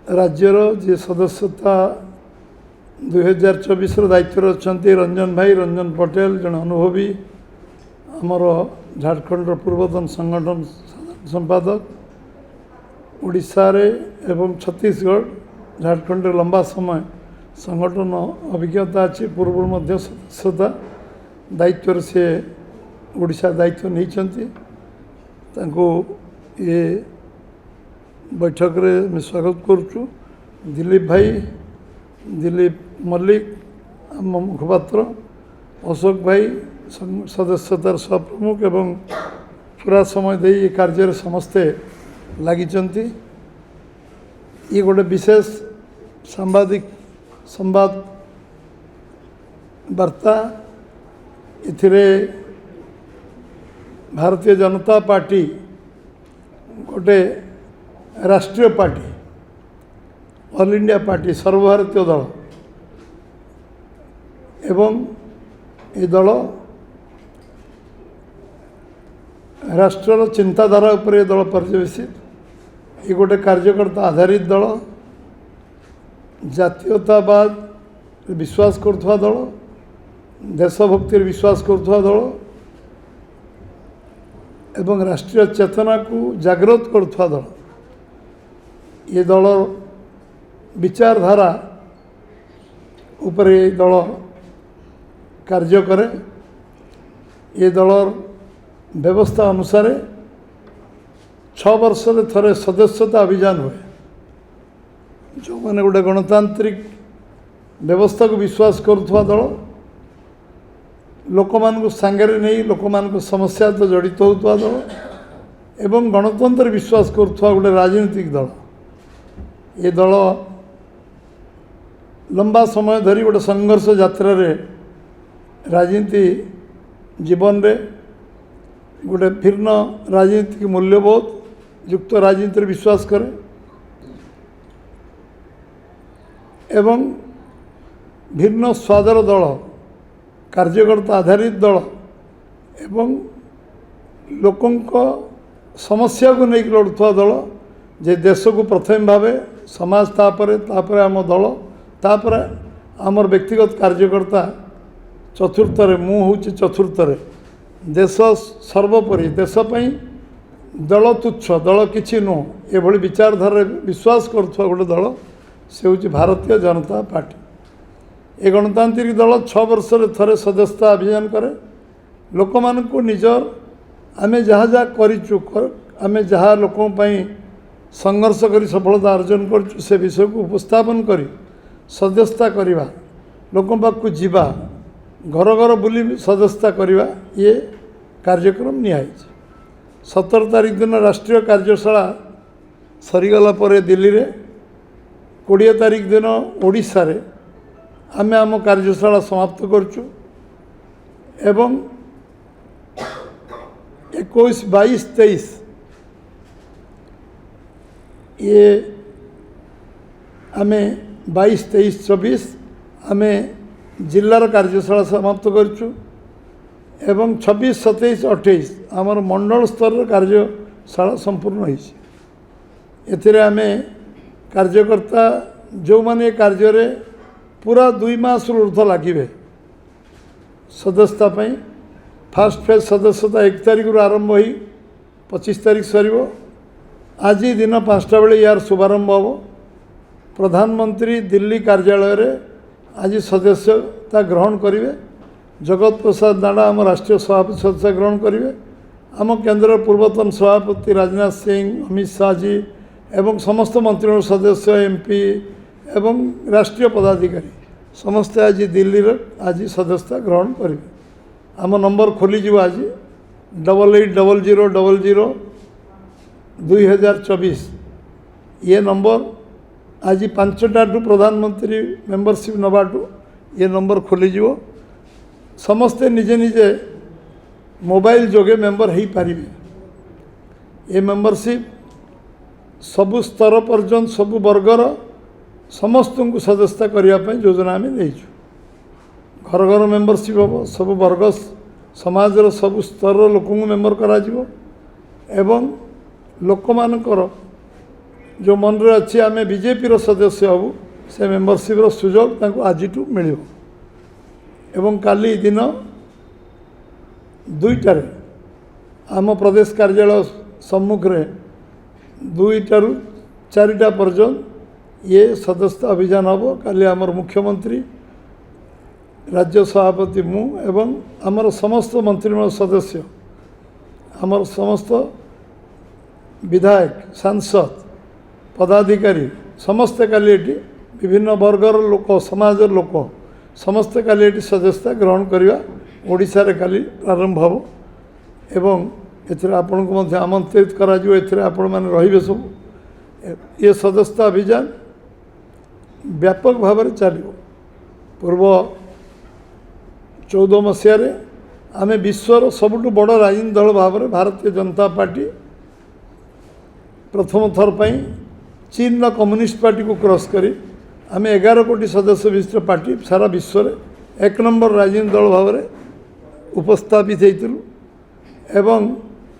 राज्यर जी सदस्यता 2024 दायित्व अच्छा रंजन भाई रंजन पटेल जन अनुभवी आमर झारखंड पूर्वतन संगठन संपादक उड़ीसा एवं छत्तीसगढ़ झारखंड लंबा समय संगठन अभिज्ञता अच्छी पूर्व सदस्यता दायित्व से उड़ीसा दायित्व नहीं ये बैठक में स्वागत करुचु। दिलीप भाई दिलीप मल्लिक आम मुखपात्र अशोक भाई सदस्यतार सहप्रमुख एवं पूरा समय दे ये कार्य समस्ते लगी ये गोटे विशेष सांबादिक संवाद वार्ता इथिरे भारतीय जनता पार्टी गोटे राष्ट्रीय पार्टी ऑल इंडिया पार्टी सर्वभारतीय दल एवं ये दल राष्ट्र चिंताधारा उपर ये दल पर्यवेसित ये गोटे कार्यकर्ता आधारित दल जातीयतावाद विश्वास करुवा दल देशभक्ति विश्वास करुवा दल एवं राष्ट्रीय चेतना को जागृत करुवा दल ये दल विचारधारा उपर ये दल कार्य करे। ये दल व्यवस्था अनुसार 6 वर्ष थरे सदस्यता अभियान हुए जो मैंने गोटे गणतांत्रिक व्यवस्था को विश्वास करुवा दल लोक मान सांगे नहीं लोक मान समस्या तो जड़ित होता दल एवं गणतंत्र विश्वास करुवा गोटे राजनीतिक दल ये दल लंबा समय धरी गोटे संघर्ष यात्रा रे राजनीति जीवन रे गोटे भिन्न राजनीतिक मूल्यबोध युक्त राजनीति विश्वास करे एवं भिन्न स्वादर दल कार्यकर्ता आधारित दल एवं लोकों समस्या को नहीं लड़ुवा दल जे देश को प्रथम भावे समाज तापर आम दल तापर आमर व्यक्तिगत कार्यकर्ता चतुर्थ मु हूँ चतुर्थ देश सर्वोपरि देशपाई दल तुच्छ दल किसी नुह एभली विचारधारा विश्वास करुवा गोटे दल से हूँ भारतीय जनता पार्टी। ये गणतांत्रिक दल 6 वर्ष थरे सदस्यता अभियान करे लोक मान को निजर आमे जहाँ जहाँ करिचु आमे जहाँ लोकों पाई संघर्ष करी सफलता अर्जन कर से विषय को उपस्थापन करी सदस्यता करवा लोक पाक जीवा घर घर बुली सदस्यता करवा ये कार्यक्रम नियाई 17 तारीख दिन राष्ट्रीय कार्यशाला सरीगला पर दिल्ली रे 20 तारीख दिन ओडिशा रे आमे आम कार्यशाला समाप्त करचु एवं 21, 22, 23 ये आमे 22, 23, 24 आमे जिल्लार कार्यशाला समाप्त करचु एवं 26, 27, 28 आमर मंडल स्तर कार्यशाला संपूर्ण होइछि। एथिरे आमे कार्यकर्ता जो माने कार्य रे पूरा 2 मास ऊर्ध्व लगे सदस्यता पाई फास्ट फेज सदस्यता 1 तारीख आरंभ हो 25 तारीख सर आज दिन 5टा बेले यार शुभारंभ हम प्रधानमंत्री दिल्ली कार्यालय रे आज सदस्यता ग्रहण करेंगे जगत प्रसाद नाडा आम राष्ट्रीय सभापति सदस्य ग्रहण करेंगे आम केंद्र पूर्वतन सभापति राजनाथ सिंह अमित शाह जी एवं समस्त मंत्रिमंडल सदस्य एमपी एवं राष्ट्रीय पदाधिकारी समस्ते आज दिल्ली आज सदस्यता ग्रहण करेंगे। आम नंबर खोली आज 8800002024 ये नंबर आज 5टा प्रधानमंत्री मेंबरशिप नवाटू ये नंबर खोली समस्ते निजे निजे मोबाइल जोगे मेंबर हो पारे। ये मेंबरशिप सबु स्तर पर्यंत सबु वर्गर समस्त को सदस्यता करने योजना आम देचु घर घर मेंबरशिप हम सब वर्ग समाजर सब स्तर लोक मेंबर करा एवं लोक मानकर जो मन रे अच्छी आम बीजेपी सदस्य हबू से मेम्बरशिप सुजोग आज मिल एवं काली दिन 2टार आम प्रदेश कार्यालय सम्मुख में 2टारू 4टा पर्यंत ये सदस्यता अभियान हम काली आमर मुख्यमंत्री राज्य सभापति मु एवं आमर समस्त मंत्रिमंडल सदस्य आमर समस्त विधायक सांसद पदाधिकारी समस्ते काली एटी विभिन्न वर्गर लोक समाज लोक समस्ते काली एटी सदस्यता ग्रहण करवा ओडिशा रे काली प्रारंभ हम एवं एथिरे आपन को मध्य आमंत्रित करा जो एथिरे आपण माने रहिबे सब ये सदस्यता अभियान व्यापक भाव में चलो पूर्व 14 मसीह आम विश्वर सबुठ बड़ राजनीतिक दल भाव में भारतीय जनता पार्टी प्रथम थर पर चीन कम्युनिस्ट पार्टी को क्रॉस करी आम 11 कोटी सदस्य विशिष्ट पार्टी सारा विश्व में 1 नंबर राजनीतिक दल भाव में उपस्थापित होइतिलु एवं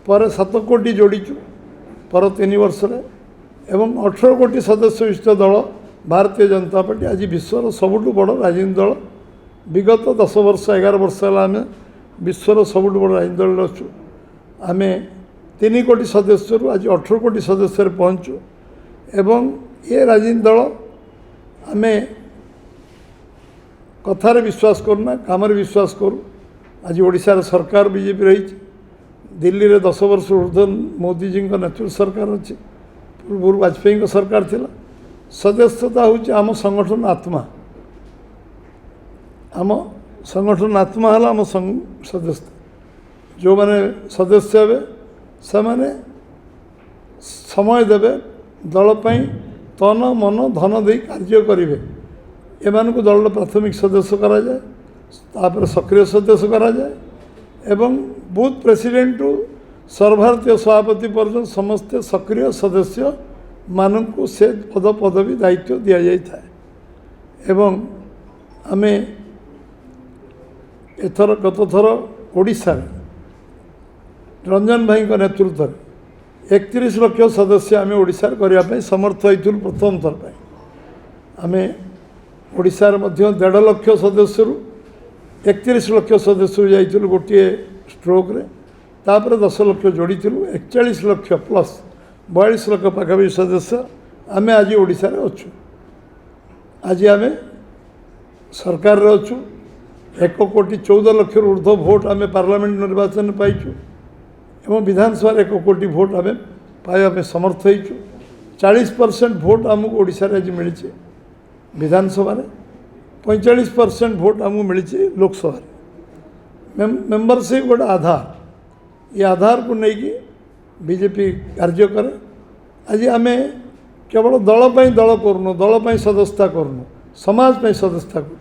पर 7 कोटी जोड़ीचु पर 3 वर्ष रे एवं 18 कोटी सदस्य विशिष्ट दल भारतीय जनता पार्टी आज विश्वर सबुठ बड़ राजनीतिक दल विगत 10 वर्ष 11 वर्ष है आम विश्वर सबुठ बड़ राजनीतिक दल अच्छु आम 3 कोटी सदस्य आज 18 कोटी सदस्य पहुँचु एवं ये राजनीतिक दल आम कथार विश्वास करूना काम विश्वास करूँ आज ओडिशा सरकार बीजेपी रही दिल्ली रे 10 वर्ष ऊर्ध्व मोदी जी नेतृत्व सरकार अच्छी पूर्व वाजपेयी सरकार थिला सदस्यता हूँ आम संगठन आत्मा आम संगठन आत्मा है आम सदस्यता जो माने सदस्य हे से माने समय देवे दलपाई तन मन धन दे कार्य करेंगे एमान को दल प्राथमिक सदस्य करा जाए तापर सक्रिय सदस्य करा जाए एवं बूथ प्रेसिडेंट टू सर्वभारतीय सभापति पर्यटन समस्ते सक्रिय सदस्य मानू से पद पदवी दायित्व दि जाए एवं आमे एथर गत थर ओडिशा रंजन भाई नेतृत्व 31 लाख सदस्य आम ओडिशा करने समर्थ होइथिलु प्रथम थर पर आम ओडिशा 1.5 लाख सदस्य 31 लाख सदस्य जाइलु गोटे स्ट्रोक रे तापर 10 लाख जोड़ी 41 लाख प्लस 42 लाख पाखापाखि सदस्य आम आज ओडिशा रे अच्छु आज आम सरकार रे अच्छु 1.14 लाख ऊर्ध्व भोट आम पार्लियामेंट निर्वाचन पाइचु एवं विधानसभा 1 कोटी भोट आम पाइबा समर्थ होइचु 40% भोट आमको ओडिशा रे आज मिली विधानसभा 45% भोट आमको मिली लोकसभा मेम्बरशिप गोटे आधार ये आधार को लेकिन बीजेपी कार्य करे आज आम केवल दल दल करूँ दल सदस्यता करूँ समाज सदस्यता करूँ